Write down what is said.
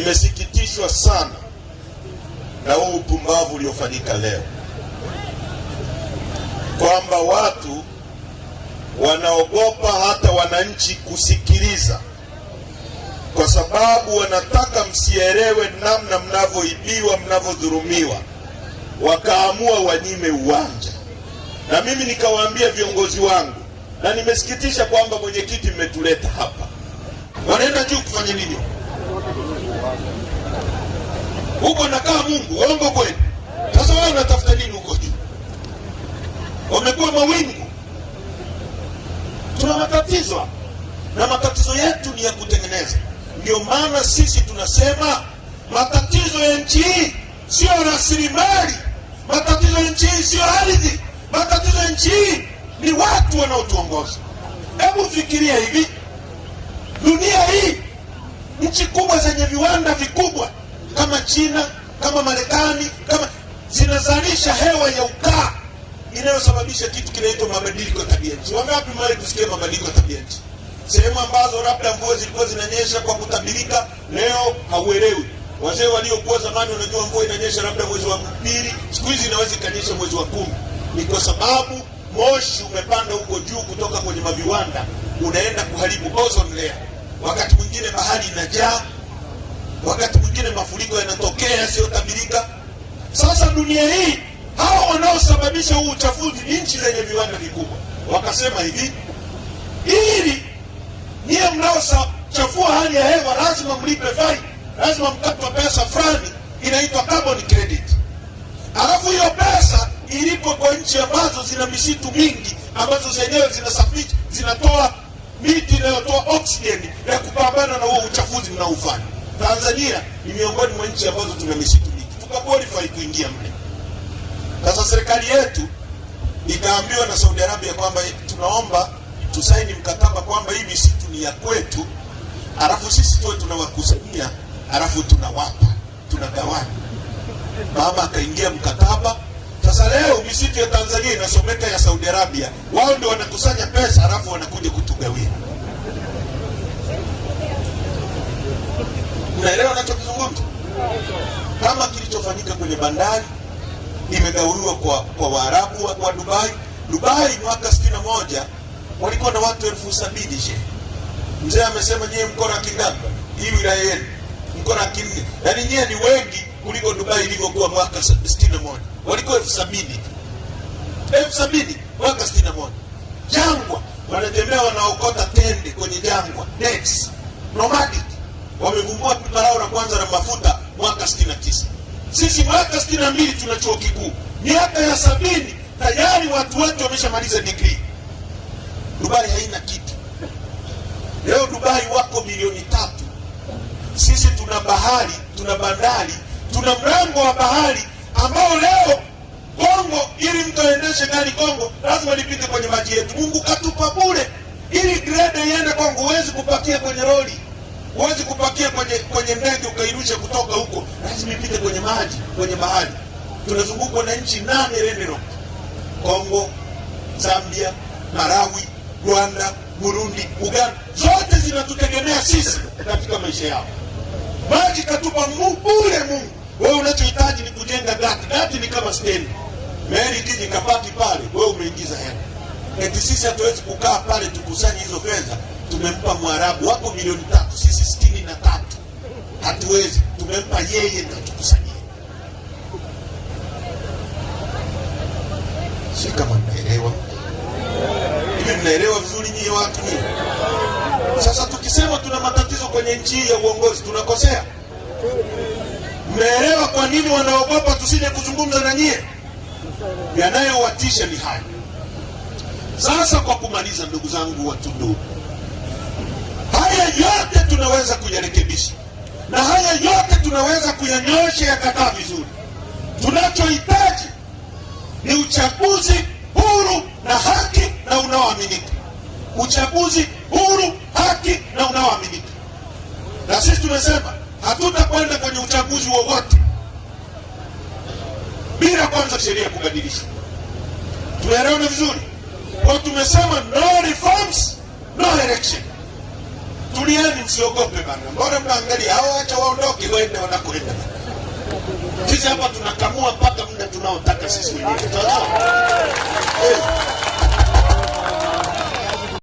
Nimesikitishwa sana na huu upumbavu uliofanyika leo, kwamba watu wanaogopa hata wananchi kusikiliza, kwa sababu wanataka msielewe namna mnavyoibiwa, mnavyodhulumiwa, wakaamua wanyime uwanja. Na mimi nikawaambia viongozi wangu, na nimesikitisha kwamba mwenyekiti mmetuleta hapa, wanaenda juu kufanya nini huko? Nakaa Mungu, uongo kweli? Sasa wao wanatafuta nini huko juu? Wamekuwa mawingu. Tuna matatizo, na matatizo yetu ni ya kutengeneza. Ndio maana sisi tunasema matatizo ya nchi hii sio rasilimali, matatizo ya nchi hii sio ardhi, matatizo ya nchi hii ni watu wanaotuongoza. Hebu fikiria hivi, dunia hii, nchi kubwa zenye viwanda vikubwa kama China, kama Marekani, kama zinazalisha hewa ya ukaa inayosababisha kitu kinaitwa mabadiliko ya tabia nchi. Wangapi mali kusikia mabadiliko ya tabia nchi? Sehemu ambazo labda mvua zilikuwa zinanyesha kwa kutabirika, leo hauelewi. Wazee waliokuwa zamani wanajua mvua inanyesha labda mwezi wa 2, siku hizi inaweza ikanyesha mwezi wa 10. Ni kwa sababu moshi umepanda huko juu kutoka kwenye maviwanda, unaenda kuharibu ozone layer. Wakati mwingine bahari inajaa, wakati mwingine mafuriko yanatokea yasiyotabirika. Sasa dunia hii, hao wanaosababisha huu uchafuzi ni nchi zenye viwanda vikubwa. Wakasema hivi, ili nyie mnaochafua hali ya hewa lazima mlipe faini, lazima mkatwe pesa fulani inaitwa carbon credit. Alafu hiyo pesa ilipo kwa nchi ambazo zina misitu mingi, ambazo zenyewe zinasafisha, zinatoa miti inayotoa oksijeni ya kupambana na huo uchafuzi mnaofanya. Tanzania ni miongoni mwa nchi ambazo tuna misitu mingi, tukaqualify kuingia mle. Sasa serikali yetu ikaambiwa na Saudi Arabia kwamba tunaomba tusaini mkataba kwamba hii misitu ni ya kwetu, alafu sisi tuwe tunawakusanyia, alafu tunawapa, tunagawanya. Mama akaingia mkataba. Sasa leo misitu ya Tanzania inasomeka ya Saudi Arabia, wao ndio wanakusanya pesa, alafu wanakuja kutugawia. Unaelewa ninachozungumza? Kama kilichofanyika kwenye bandari, imegawiwa kwa Waarabu wa Dubai. Dubai mwaka 61 walikuwa na watu 70,000 shehe. Mzee amesema nyie mko na kingapi? Hii wilaya yenu mko na kinne. Yaani nyie ni wengi kuliko Dubai ilivyokuwa mwaka 61. Walikuwa 70,000. 70,000 mwaka 61. Jangwa, wanatembea wanaokota tende kwenye jangwa. Next, nomadic. Wamevumbua pipa lao la kwanza la mafuta mwaka 69. Sisi mwaka 62 tuna chuo kikuu. Miaka ya 70 tayari watu wetu wameshamaliza degree. Dubai haina kitu. Leo Dubai wako milioni 3. Sisi tuna bahari, tuna bandari, tuna mlango wa bahari ambao leo Kongo, ili mtu aendeshe gari Kongo lazima lipite kwenye maji yetu. Mungu katupa bure. Ili grade iende Kongo, huwezi kupakia kwenye lori, huwezi kupakia kwenye ndege ukairusha kutoka huko, lazima ipite kwenye maji, kwenye bahari. Tunazungukwa na nchi 8 landlocked: Kongo, Zambia, Malawi, Rwanda, Burundi, Uganda, zote zinatutegemea sisi katika maisha yao. Maji katupa bure Mungu. Wewe unachohitaji ni kujenga gati. Gati ni kama stendi. Meli kiji kapati pale, wewe umeingiza hela. Eti sisi hatuwezi kukaa pale tukusanye hizo fedha. Tumempa Mwarabu wako milioni 3, sisi 63. Hatuwezi. Tumempa yeye na tukusanyie. Si kama mnaelewa. Hivi mnaelewa vizuri nyinyi watu nyinyi? Sasa tukisema tuna matatizo kwenye nchi hii ya uongozi, tunakosea. Mnaelewa kwa nini wanaogopa tusije kuzungumza na nyie? Yanayowatisha ni haya. Sasa kwa kumaliza, ndugu zangu wa Tunduru, haya yote tunaweza kuyarekebisha, na haya yote tunaweza kuyanyosha yakakaa vizuri. Tunachohitaji ni uchaguzi huru na haki na unaoaminika. Uchaguzi huru, haki na unaoaminika. Na sisi tumesema hatutakwenda kwenye uchaguzi wowote bila kwanza sheria kubadilisha. Tunaelewana vizuri? Kwa tumesema no reforms, no election. Tulieni, msiogope bana. Mbona mnaangalia hao? Acha waondoke waende wanakoenda. Sisi hapa tunakamua mpaka muda tunaotaka sisi wenyewe.